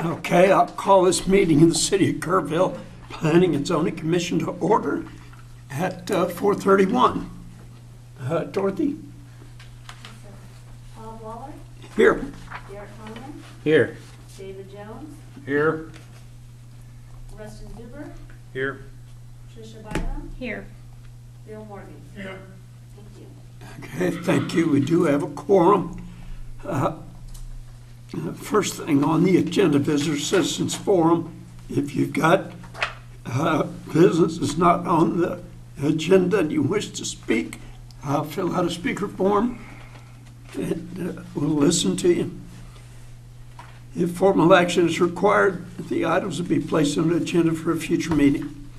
Okay, I'll call this meeting in the city of Kerrville Planning and Zoning Commission to order at 4:31. Dorothy? Bob Waller, Here. Derek Conlon, Here. David Jones, Here. Rustin Zuber, Here. Tricia Byram, Here. Bill Morgan. Here. Thank you. Okay, thank you. We do have a quorum. First thing on the agenda, Visitor Citizens Forum. If you've got business that's not on the agenda and you wish to speak, fill out a speaker form and we'll listen to you. If formal action is required, the items will be placed on the agenda for a future meeting.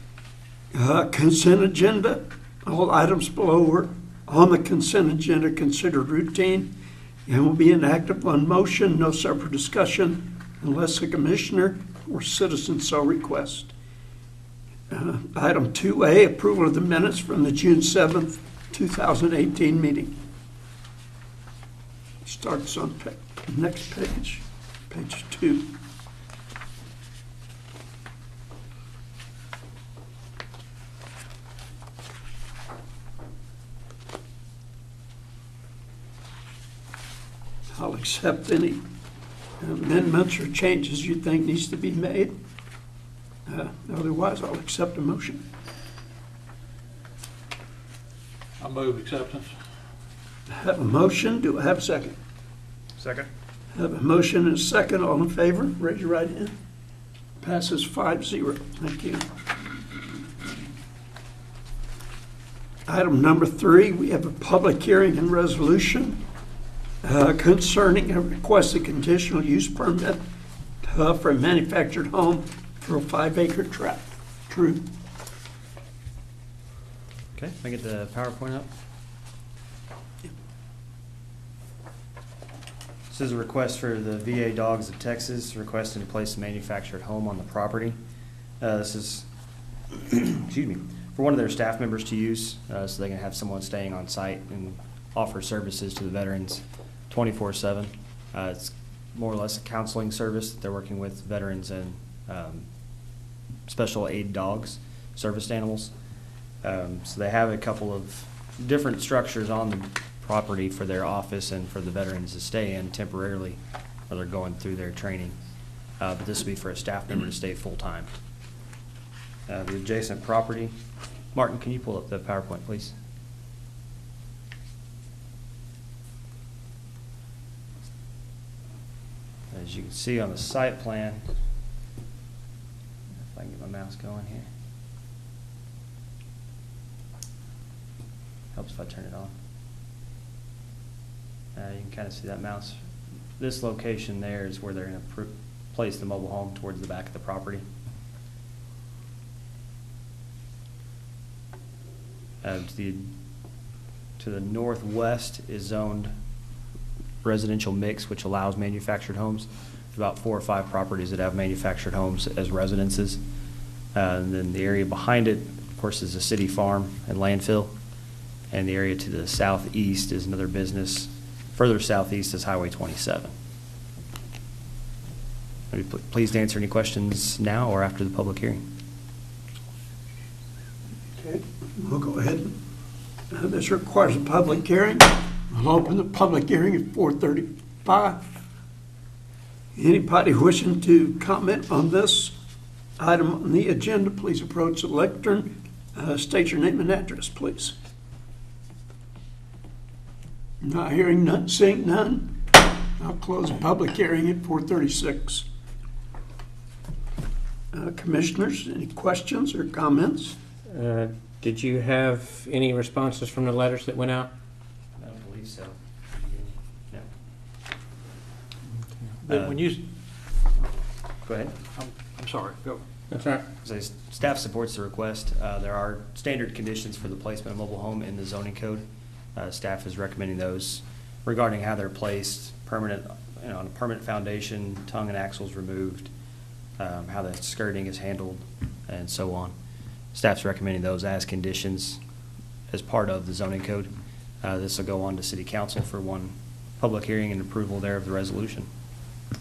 Consent agenda. All items below are on the consent agenda considered routine and will be enacted on motion, no separate discussion, unless a commissioner or citizen so request. Item 2A, approval of the minutes from the June 7th, 2018 meeting. Starts on next page, page 2. I'll accept any amendments or changes you think needs to be made. Otherwise, I'll accept a motion. I move acceptance. Have a motion. Do I have a second? Second. Have a motion and a second. All in favor? Raise your right hand. Passes 5-0. Thank you. Item number 3, we have a public hearing and resolution concerning a requested conditional use permit for a manufactured home for a 5-acre tract. True. Okay, can I get the PowerPoint up? This is a request for the VA Dogs of Texas requesting to place a manufactured home on the property. This is, excuse me, for one of their staff members to use, so they can have someone staying on site and offer services to the veterans 24/7. It's more or less a counseling service. They're working with veterans and special aid dogs, service animals. So they have a couple of different structures on the property for their office and for the veterans to stay in temporarily while they're going through their training. But this will be for a staff member to stay full-time. The adjacent property. Martin, can you pull up the PowerPoint, please? As you can see on the site plan, if I can get my mouse going here. Helps if I turn it on. You can kind of see that mouse. This location there is where they're going to place the mobile home towards the back of the property. To the northwest is zoned residential mix, which allows manufactured homes. There's about 4 or 5 properties that have manufactured homes as residences. And then the area behind it, of course, is a city farm and landfill. And the area to the southeast is another business. Further southeast is Highway 27. I'd be pleased to answer any questions now or after the public hearing. Okay, we'll go ahead. This requires a public hearing. I'll open the public hearing at 4:35. Anybody wishing to comment on this item on the agenda, please approach the lectern. State your name and address, please. Not hearing none, seeing none. I'll close the public hearing at 4:36. Commissioners, any questions or comments? Did you have any responses from the letters that went out? I don't believe so. No. But when you, Go ahead. I'm sorry, go. That's right. So staff supports the request. There are standard conditions for the placement of mobile home in the zoning code. Staff is recommending those regarding how they're placed, permanent, on a permanent foundation, tongue and axles removed, how the skirting is handled, and so on. Staff's recommending those as conditions as part of the zoning code. This will go on to City Council for one public hearing and approval there of the resolution.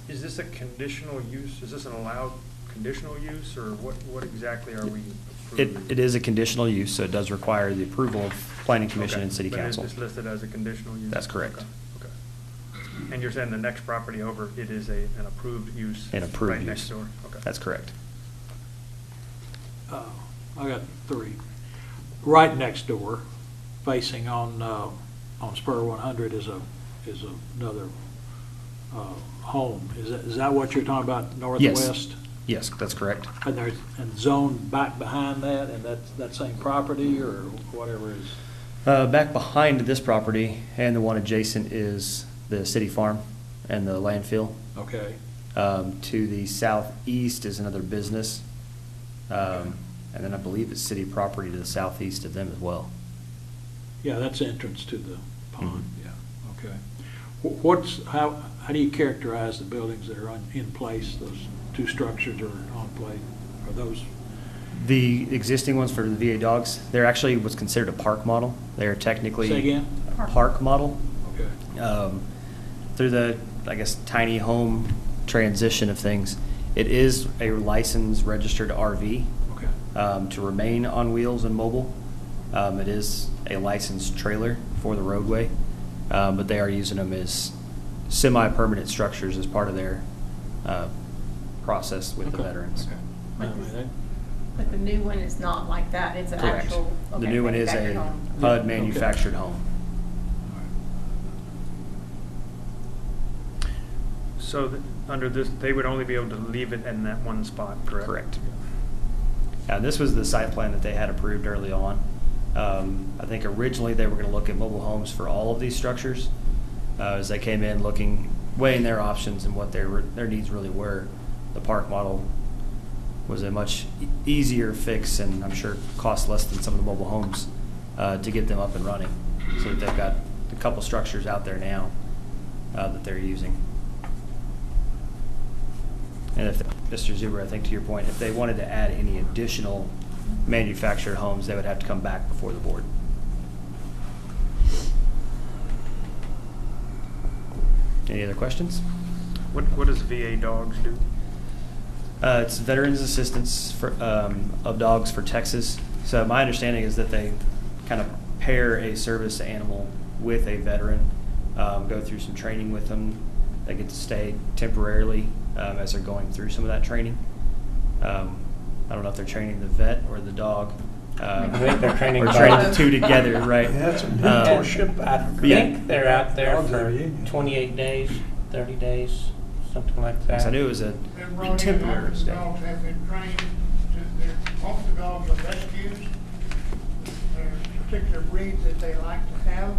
Is this a conditional use? Is this an allowed conditional use, or what exactly are we approving? It is a conditional use, so it does require the approval of planning commission Okay, and city but council. it's listed as a conditional use? That's correct. Okay, okay. And you're saying the next property over, it is an approved use? An approved right next use. door? Okay. That's correct. I got three. Right next door, facing on Spur 100 is another home. Is that what you're talking about, northwest? Yes, that's correct. And zone back behind that, and that same property or whatever is? Back behind this property and the one adjacent is the city farm and the landfill. Okay. To the southeast is another business. And then I believe it's city property to the southeast of them as well. Yeah, that's entrance to the pond, Mhm. yeah, okay. How do you characterize the buildings that are in place, those two structures are on place? Are those, The existing ones for the VA dogs, they're actually what's considered a park model. They're technically say again? a park model. Okay, Through the, I guess, tiny home transition of things, it is a licensed registered RV okay, to remain on wheels and mobile. It is a licensed trailer for the roadway, but they are using them as semi-permanent structures as part of their process with the Okay. veterans. okay. I mean, that- But the new one is not like that, it's an Correct. actual, The okay, new one is manufactured a home. HUD Okay. manufactured home. So under this, they would only be able to leave it in that one spot, correct? Correct. This was the site plan that they had approved early on. I think originally they were going to look at mobile homes for all of these structures. As they came in looking, weighing their options and what their needs really were, the park model was a much easier fix and I'm sure cost less than some of the mobile homes to get them up and running. So that they've got a couple structures out there now that they're using. And if, Mr. Zuber, I think to your point, if they wanted to add any additional manufactured homes, they would have to come back before the board. Any other questions? What does VA dogs do? It's Veterans Assistance of Dogs for Texas. So my understanding is that they kind of pair a service animal with a veteran, go through some training with them. They get to stay temporarily as they're going through some of that training. I don't know if they're training the vet or the dog. I think they're training or both. training the two together, right? Yeah, it's a mentorship. I Yeah. think they're out there Dogs are for union. 28 days, 30 days, something like that. I knew it was a They're brought in temporary after the stay. dogs have been trained, most of the dogs are rescues. There's particular breeds that they like to have.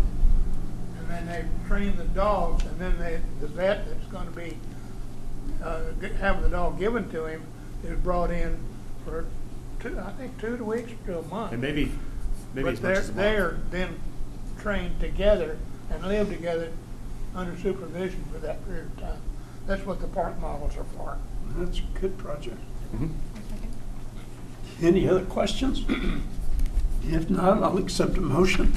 And then they train the dogs, and then the vet that's gonna be, having the dog given to him is brought in for I think 2 weeks to a month. And maybe But as much as a month. they're then trained together and live together under supervision for that period of time. That's what the park models are for. That's a good project. Mhm. Any other questions? If not, I'll accept a motion.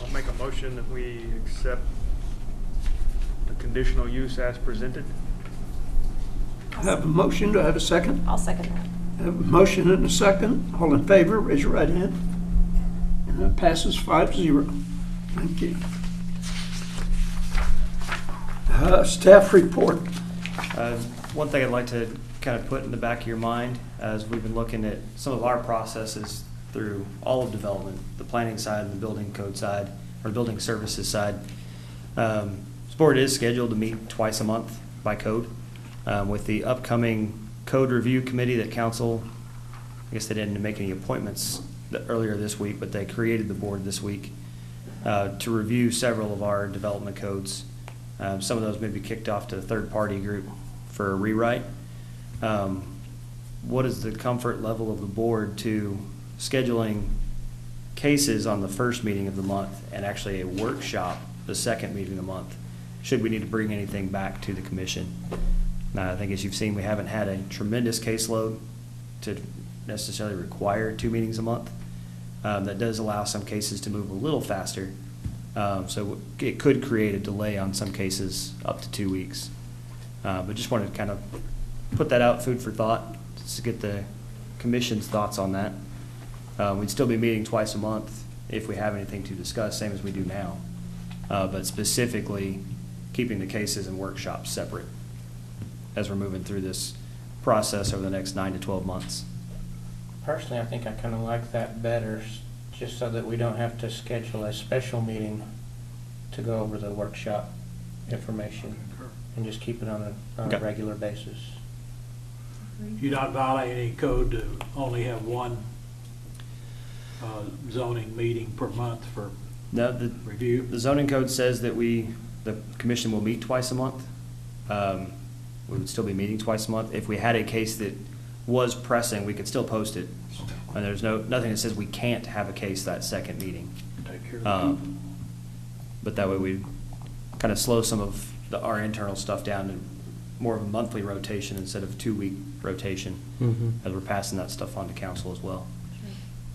I'll make a motion that we accept the conditional use as presented. I have a motion, do I have a second? I'll second that. I have a motion and a second. All in favor, raise your right hand. And that passes 5-0. Thank you. Staff report. One thing I'd like to kind of put in the back of your mind as we've been looking at some of our processes through all of development, the planning side and the building code side, or building services side. This board is scheduled to meet twice a month by code. With the upcoming code review committee that council, I guess they didn't make any appointments earlier this week, but they created the board this week to review several of our development codes. Some of those may be kicked off to a third-party group for a rewrite. What is the comfort level of the board to scheduling cases on the first meeting of the month and actually a workshop the second meeting of the month, should we need to bring anything back to the commission? Now, I think as you've seen, we haven't had a tremendous caseload to necessarily require 2 meetings a month. That does allow some cases to move a little faster. So it could create a delay on some cases up to 2 weeks. But just wanted to kind of put that out, food for thought, just to get the commission's thoughts on that. We'd still be meeting twice a month if we have anything to discuss, same as we do now. But specifically, keeping the cases and workshops separate as we're moving through this process over the next 9 to 12 months. Personally, I think I kind of like that better, just so that we don't have to schedule a special meeting to go over the workshop information and just keep it on a Okay. regular basis. You're not violating any code to only have one zoning meeting per month for Now, the review? zoning code says that the commission will meet twice a month. We would still be meeting twice a month. If we had a case that was pressing, we could still post it. And there's nothing that says we can't have a case that second meeting. Take care of it. But that way we kind of slow some of our internal stuff down to more of a monthly rotation instead of a 2-week rotation, as we're passing that stuff on to council as well.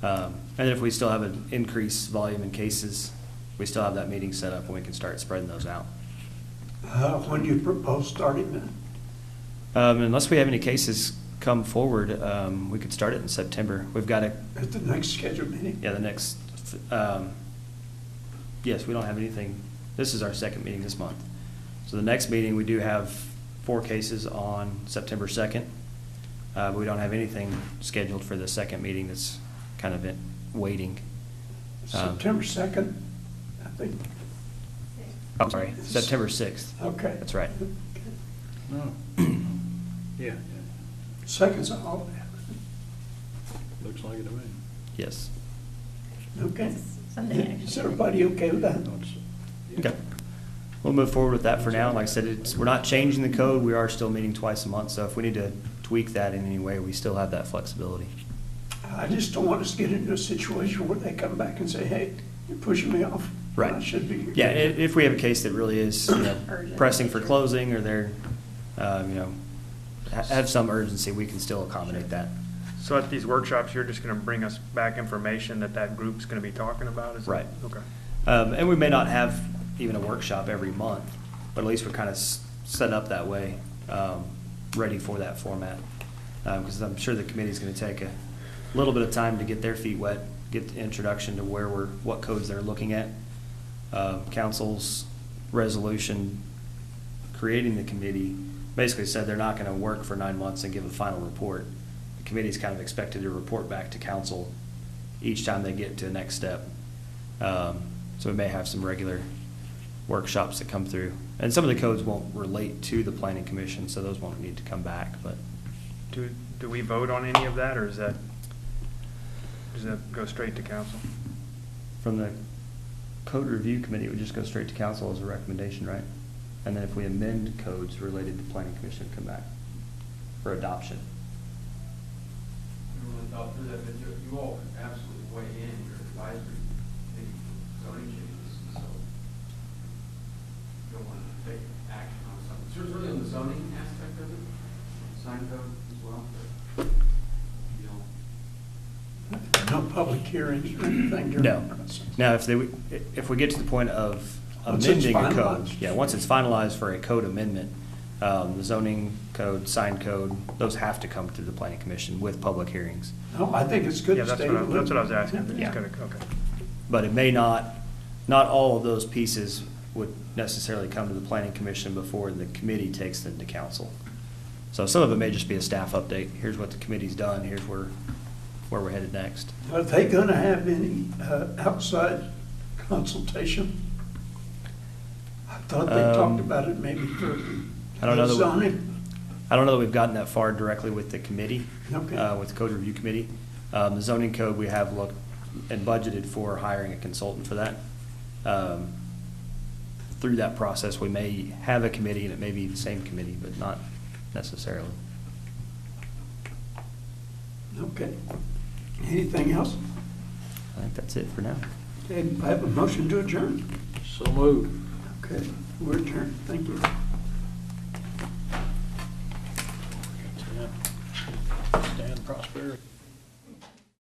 And if we still have an increased volume in cases, we still have that meeting set up and we can start spreading those out. When do you propose starting that? Unless we have any cases come forward, we could start it in September. We've got At the next scheduled meeting? the next, yes, we don't have anything. This is our second meeting this month. So the next meeting, we do have 4 cases on September 2nd. But we don't have anything scheduled for the second meeting that's kind of waiting. September 2nd, I think. I'm sorry, September 6th. Okay. That's right. No. Yeah, Second's a holiday. looks like it to me. Yes. Okay. Sunday, actually. Is everybody okay with that? Okay. We'll move forward with that for now. Like I said, we're not changing the code. We are still meeting twice a month. So if we need to tweak that in any way, we still have that flexibility. I just don't want us to get into a situation where they come back and say, hey, you're pushing me off. Right. I should be here. Yeah, if we have a case that really is, Urgent. pressing for closing, or they're, have some urgency, we can still accommodate that. So at these workshops, you're just gonna bring us back information that group's gonna be talking about? Is that- Right. Okay. And we may not have even a workshop every month, but at least we're kind of set up that way, ready for that format. Because I'm sure the committee's going to take a little bit of time to get their feet wet, get the introduction to what codes they're looking at. Council's resolution creating the committee basically said they're not going to work for 9 months and give a final report. The committee's kind of expected to report back to council each time they get to the next step. So we may have some regular workshops that come through. And some of the codes won't relate to the planning commission, so those won't need to come back, but. Do we vote on any of that, or does that go straight to council? From the code review committee, it would just go straight to council as a recommendation, right? And then if we amend codes related to planning commission, it'd come back for adoption. I really thought through that, but you all can absolutely weigh in your advisory committee zoning changes, so you don't want to take action on something. Certainly on the zoning aspect of it, sign code as well, but you don't. No public hearings or anything during No. the process? Now, if we get to the point of Once it's amending a code, finalized. once it's finalized for a code amendment, the zoning code, sign code, those have to come through the planning commission with public hearings. No, I think it's good Yeah, to that's stay. what I was asking. Yeah. It's gotta- Okay. But it may not all of those pieces would necessarily come to the planning commission before the committee takes them to council. So some of it may just be a staff update. Here's what the committee's done, here's where we're headed next. Are they going to have any outside consultation? I thought they talked about it maybe for I don't know that we- zoning. I don't know that we've gotten that far directly with the committee, Okay. with the code review committee. The zoning code, we have looked and budgeted for hiring a consultant for that. Through that process, we may have a committee, and it may be the same committee, but not necessarily. Okay. Anything else? I think that's it for now. Okay, I have a motion to adjourn. So moved. Okay, we're adjourned. Thank you. Stand prosperity.